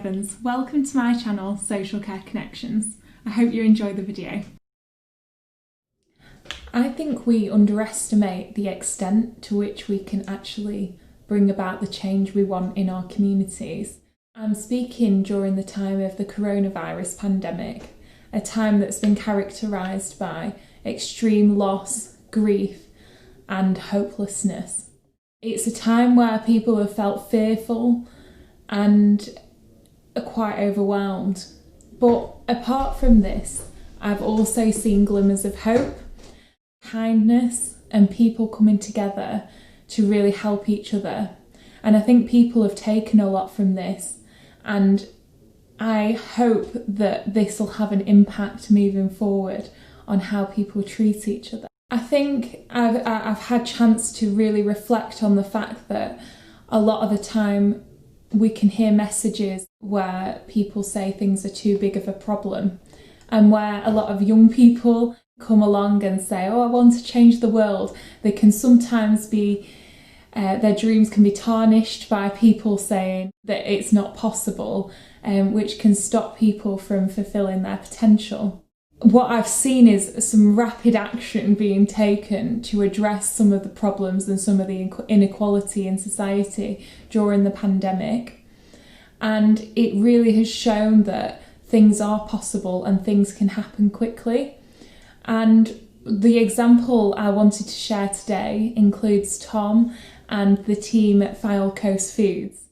Evans. Welcome to my channel, Social Care Connections. I hope you enjoy the video. I think we underestimate the extent to which we can actually bring about the change we want in our communities. I'm speaking during the time of the coronavirus pandemic, a time that's been characterised by extreme loss, grief, and hopelessness. It's a time where people have felt fearful and are quite overwhelmed. But apart from this, I've also seen glimmers of hope, kindness, and people coming together to really help each other. And I think people have taken a lot from this, and I hope that this will have an impact moving forward on how people treat each other. I think I've had chance to really reflect on the fact that a lot of the time we can hear messages where people say things are too big of a problem, and where a lot of young people come along and say, oh, I want to change the world. They can sometimes be, their dreams can be tarnished by people saying that it's not possible, which can stop people from fulfilling their potential. What I've seen is some rapid action being taken to address some of the problems and some of the inequality in society during the pandemic. And it really has shown that things are possible and things can happen quickly. And the example I wanted to share today includes Tom and the team at Fylde Coast Foods.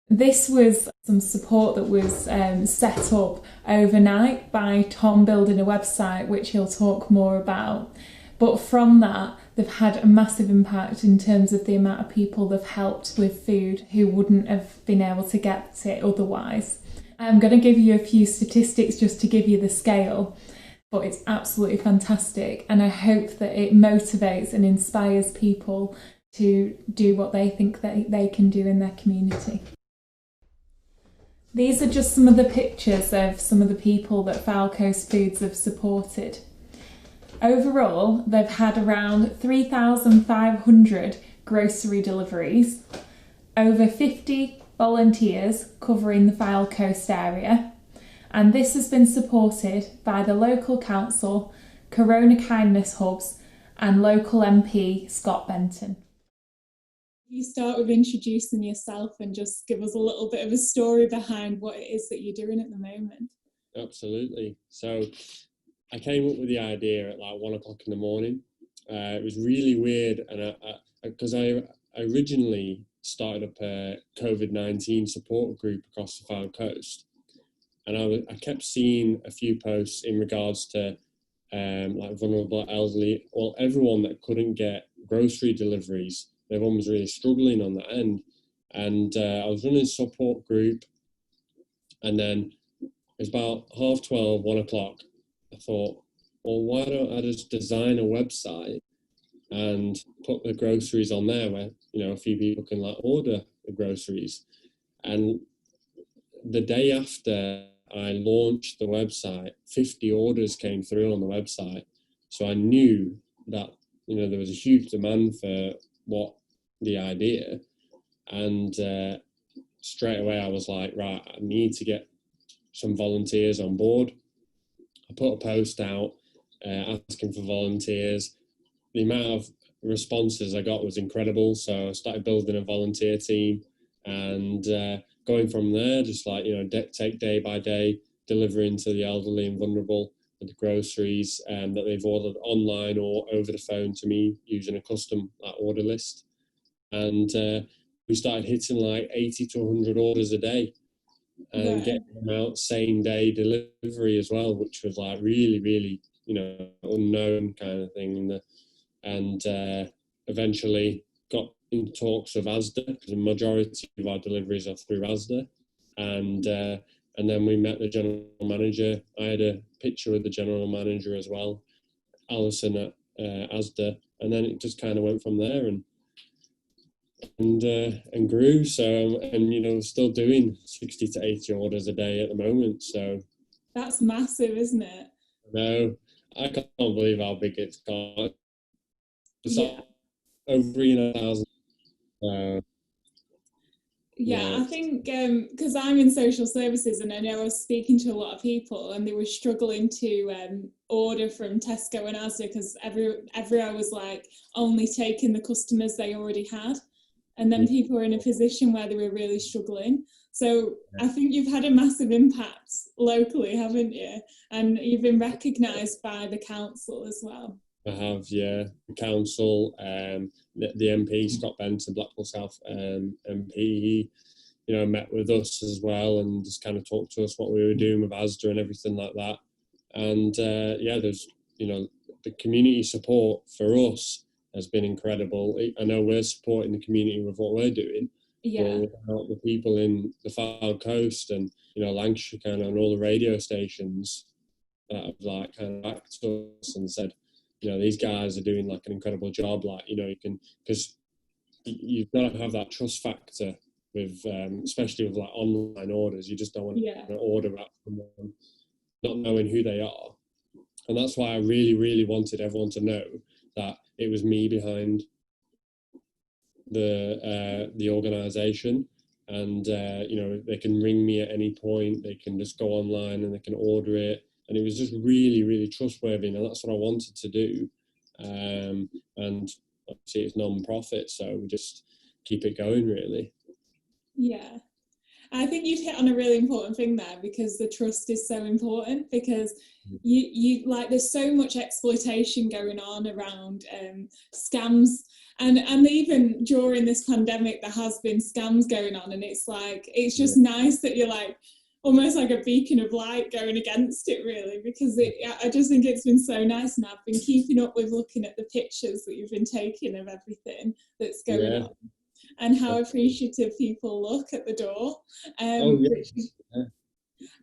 This was some support that was set up overnight by Tom building a website, which he'll talk more about. But from that, they've had a massive impact in terms of the amount of people they've helped with food who wouldn't have been able to get it otherwise. I'm going to give you a few statistics just to give you the scale, but it's absolutely fantastic, and I hope that it motivates and inspires people to do what they think they can do in their community. These are just some of the pictures of some of the people that Falco Coast Foods have supported. Overall, they've had around 3,500 grocery deliveries, over 50 volunteers covering the Fylde Coast area, and this has been supported by the local council, Corona Kindness Hubs, and local MP Scott Benton. You start with introducing yourself and just give us a little bit of a story behind what it is that you're doing at the moment. Absolutely. So I came up with the idea at like 1 o'clock in the morning. It was really weird, and because I originally started up a COVID-19 support group across the Falco Coast, and I kept seeing a few posts in regards to like vulnerable elderly, or everyone that couldn't get grocery deliveries. Everyone was really struggling on that end, and I was running a support group, and then it was about 12:30, 1 o'clock. I thought, well, why don't I just design a website and put the groceries on there where, you know, a few people can like order the groceries. And the day after I launched the website, 50 orders came through on the website. So I knew that, you know, there was a huge demand for what the idea, and straight away I was like, right, I need to get some volunteers on board. I put a post out asking for volunteers. The amount of responses I got was incredible, so I started building a volunteer team, and going from there, just like, you know, take day by day, delivering to the elderly and vulnerable with the groceries that they've ordered online or over the phone to me using a custom order list. And we started hitting like 80 to 100 orders a day, and getting them out same day delivery as well, which was like really, really, you know, unknown kind of thing. And eventually got in talks with Asda, because the majority of our deliveries are through Asda. And then we met the general manager. I had a picture with the general manager as well, Alison at Asda, and then it just kind of went from there and grew. So and you know, still doing 60 to 80 orders a day at the moment. So that's massive, isn't it? No, I can't believe how big it's got. It's Yeah. over 3,000. Yeah, I think because I'm in social services, and I know I was speaking to a lot of people, and they were struggling to order from Tesco and Asda because everywhere was like only taking the customers they already had, and then people were in a position where they were really struggling. So I think you've had a massive impact locally, haven't you? And you've been recognised by the council as well. I have, yeah. The council, the MP, Scott Benton, Blackpool South MP, he, met with us as well and just kind of talked to us what we were doing with Asda and everything like that. And there's, the community support for us has been incredible. I know we're supporting the community with what we're doing, but without the people in the Fylde Coast and, Lancashire kind of, and all the radio stations that have like kind of backed us and said, these guys are doing like an incredible job. Like, you can, because you've got to have that trust factor with, especially with like online orders. You just don't want to order out from them, not knowing who they are. And that's why I really, really wanted everyone to know that it was me behind the organisation. And, they can ring me at any point. They can just go online and they can order it. And it was just really, really trustworthy, and that's what I wanted to do. And obviously it's non-profit, so we just keep it going, really. Yeah. I think you've hit on a really important thing there, because the trust is so important, because you like there's so much exploitation going on around scams, and even during this pandemic there has been scams going on, and it's like it's just nice that you're like almost like a beacon of light going against it, really, because I just think it's been so nice, and I've been keeping up with looking at the pictures that you've been taking of everything that's going on, and how appreciative people look at the door.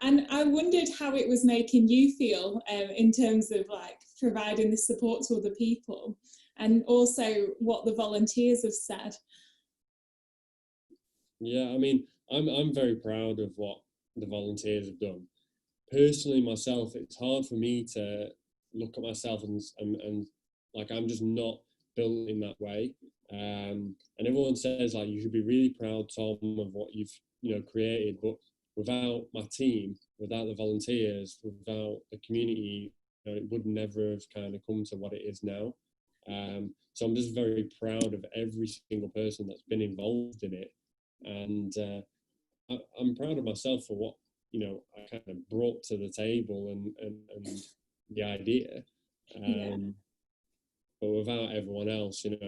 And I wondered how it was making you feel in terms of like providing the support to other people, and also what the volunteers have said. Yeah, I mean, I'm very proud of what the volunteers have done. Personally, myself, it's hard for me to look at myself and like I'm just not built in that way. And everyone says like you should be really proud, Tom, of what you've created. But without my team, without the volunteers, without the community, it would never have kind of come to what it is now. So I'm just very proud of every single person that's been involved in it, and I'm proud of myself for what I kind of brought to the table and the idea. But without everyone else, it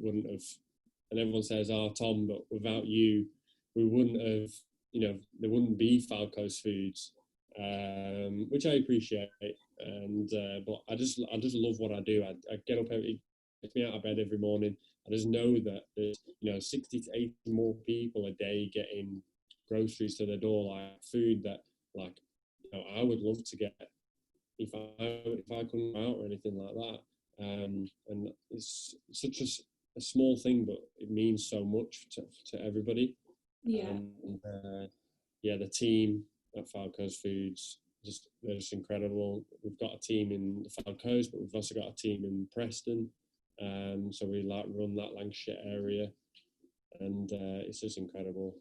wouldn't have. And everyone says, "Oh, Tom, but without you, we wouldn't have. There wouldn't be Falco Foods," which I appreciate. And but I just love what I do. I get up gets me out of bed every morning. I just know that there's 60 to 80 more people a day getting groceries to their door, like food that like I would love to get if I couldn't go out or anything like that. And it's such a small thing, but it means so much to everybody. The team at Falco Foods, they're just incredible. We've got a team in the Fylde Coast, but we've also got a team in Preston. So we like run that Lancashire area, and it's just incredible.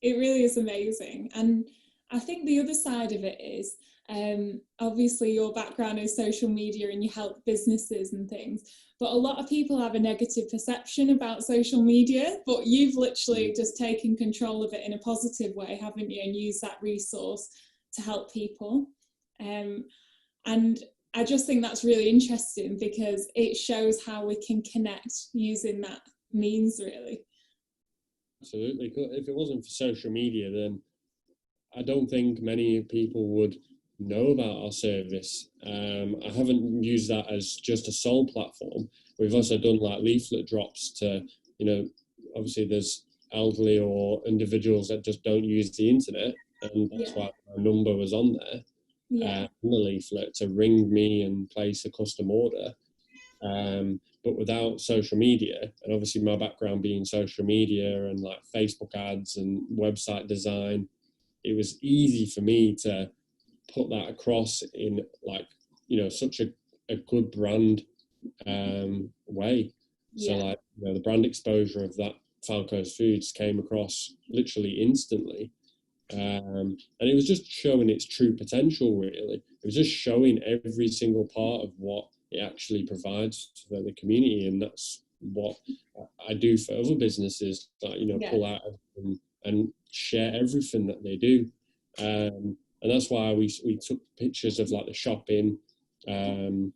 It really is amazing. And I think the other side of it is obviously your background is social media and you help businesses and things, but a lot of people have a negative perception about social media, but you've literally just taken control of it in a positive way, haven't you, and used that resource to help people. And I just think that's really interesting, because it shows how we can connect using that means, really. Absolutely. If it wasn't for social media, then I don't think many people would know about our service. I haven't used that as just a sole platform. We've also done like leaflet drops to, obviously there's elderly or individuals that just don't use the internet, and that's why my number was on there. In the leaflet to ring me and place a custom order. But without social media, and obviously my background being social media and like Facebook ads and website design, it was easy for me to put that across in like, such a good brand way. So like, the brand exposure of that Falco's Foods came across literally instantly. And it was just showing its true potential, really. It was just showing every single part of what it actually provides for the community, and that's what I do for other businesses, that, you know, pull out and share everything that they do. And that's why we took pictures of like the shopping, and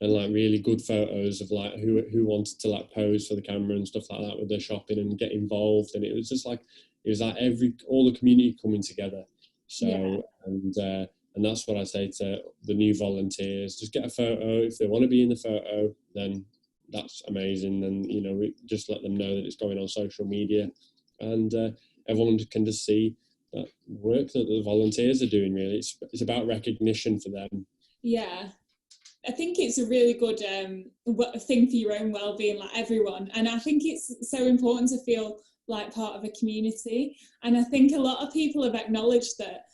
like really good photos of like who wanted to like pose for the camera and stuff like that with their shopping and get involved. And it was just like, it was like all the community coming together. So and that's what I say to the new volunteers: just get a photo. If they want to be in the photo, then that's amazing. And, you know, we just let them know that it's going on social media, and everyone can just see that work that the volunteers are doing. Really, it's about recognition for them. Yeah, I think it's a really good thing for your own well-being, like everyone. And I think it's so important to feel like part of a community. And I think a lot of people have acknowledged that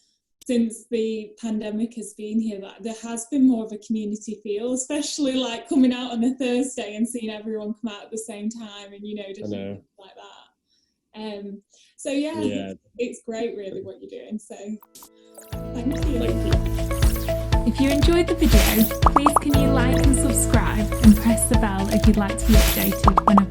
since the pandemic has been here, that there has been more of a community feel, especially like coming out on a Thursday and seeing everyone come out at the same time, and, you know, just things like that. So yeah, it's great really what you're doing. So thank you. If you enjoyed the video, please can you like and subscribe and press the bell if you'd like to be updated whenever